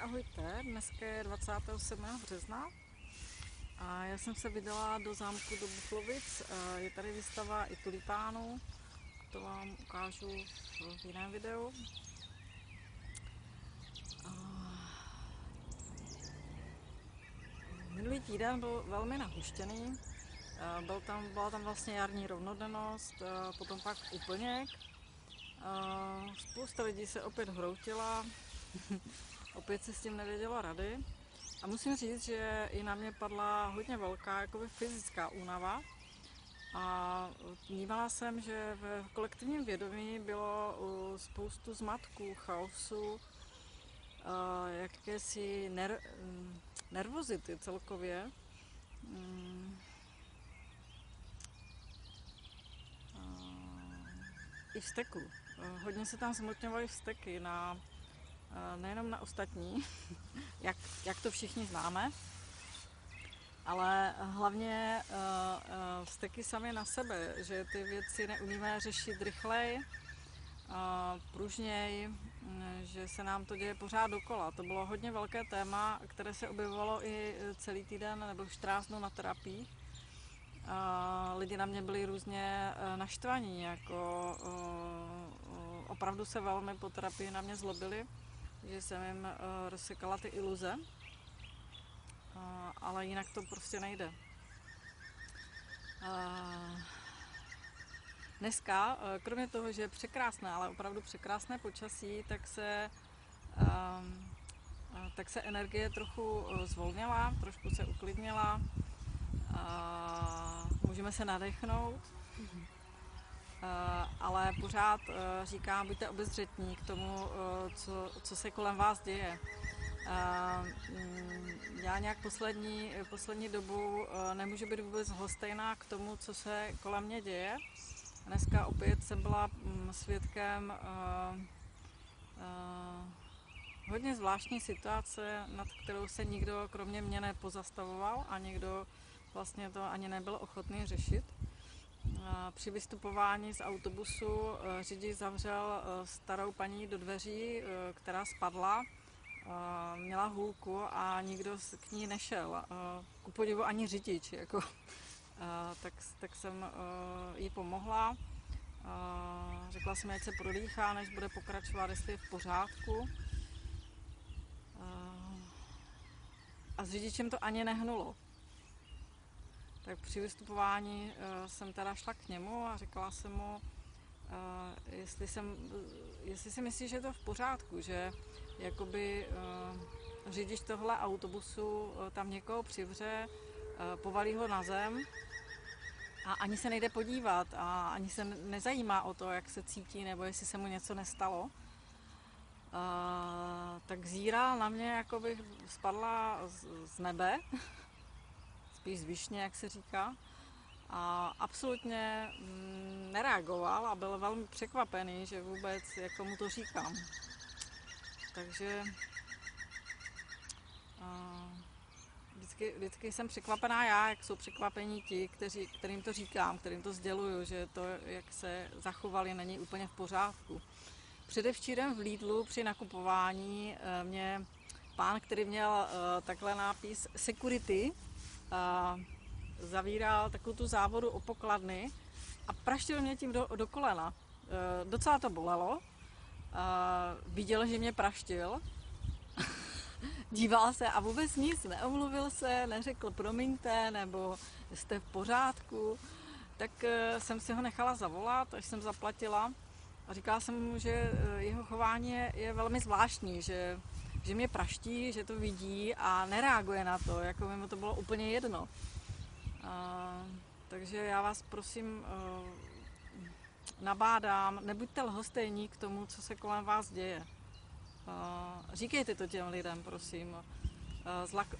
ahojte, dneska je 27. března a já jsem se vydala do zámku do Buchlovic. Je tady výstava i tulipánů, to vám ukážu v jiném videu. Minulý týden byl velmi nahuštěný, byla tam vlastně jarní rovnodennost, potom pak úplněk. Spousta lidí se opět hroutila, opět se s tím nevěděla rady. A musím říct, že i na mě padla hodně velká jakoby fyzická únava. A vnímala jsem, že v kolektivním vědomí bylo spoustu zmatků, chaosu, jakési nervozity celkově. I vzteku. Hodně se tam zmotňovaly vzteky nejenom na ostatní, jak to všichni známe, ale hlavně vzteky sami na sebe, že ty věci neumíme řešit rychleji, pružněji, že se nám to děje pořád dokola. To bylo hodně velké téma, které se objevovalo i celý týden nebo 14 dnů na terapii. Lidi na mě byli různě naštvaní, jako opravdu se velmi po terapii na mě zlobili, že jsem jim rozsekala ty iluze, ale jinak to prostě nejde. Dneska, kromě toho, že je překrásné, ale opravdu překrásné počasí, tak se energie trochu zvolnila, trošku se uklidnila. Můžeme se nadechnout, ale pořád říkám, buďte obezřetní k tomu, co se kolem vás děje. Já nějak poslední dobu nemůžu být vůbec lhostejná k tomu, co se kolem mě děje. Dneska opět jsem byla svědkem hodně zvláštní situace, nad kterou se nikdo kromě mě nepozastavoval a nikdo vlastně to ani nebyl ochotný řešit. Při vystupování z autobusu řidič zavřel starou paní do dveří, která spadla, měla hůlku a nikdo k ní nešel. Ku podivu ani řidič. Jako. Tak jsem jí pomohla. Řekla jsem, ať se prodýchá, než bude pokračovat, jestli je v pořádku. A s řidičem to ani nehnulo. Tak při vystupování jsem teda šla k němu a řekla jsem mu, jestli si myslí, že je to v pořádku, že jakoby řidič tohle autobusu tam někoho přivře, povalí ho na zem a ani se nejde podívat a ani se nezajímá o to, jak se cítí nebo jestli se mu něco nestalo. Tak zíral na mě, jako bych spadla z nebe, spíš z višně, jak se říká, a absolutně nereagoval a byl velmi překvapený, že vůbec jako mu to říkám. Takže vždycky jsem překvapená já, jak jsou překvapení ti, kterým to říkám, kterým to sděluju, že to, jak se zachovali, není úplně v pořádku. Předevčírem v Lidlu při nakupování mě pán, který měl takhle nápis Security, zavíral takovou tu závodu o pokladny a praštil mě tím do kolena. Docela to bolelo. Viděl, že mě praštil. Díval se a vůbec nic, neomluvil se, neřekl promiňte, nebo jste v pořádku. Tak jsem si ho nechala zavolat, až jsem zaplatila. A říkala jsem mu, že jeho chování je velmi zvláštní, že mě praští, že to vidí a nereaguje na to, jako by mu to bylo úplně jedno. Takže já vás prosím nabádám, nebuďte lhostejní k tomu, co se kolem vás děje. Říkejte to těm lidem, prosím.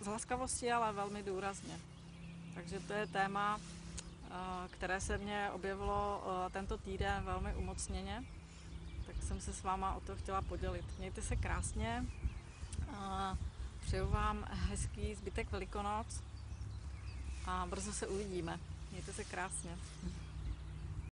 Z laskavosti, ale velmi důrazně. Takže to je téma, které se mně objevilo tento týden velmi umocněně. Tak jsem se s váma o to chtěla podělit. Mějte se krásně. Přeju vám hezký zbytek Velikonoc a brzo se uvidíme. Mějte se krásně.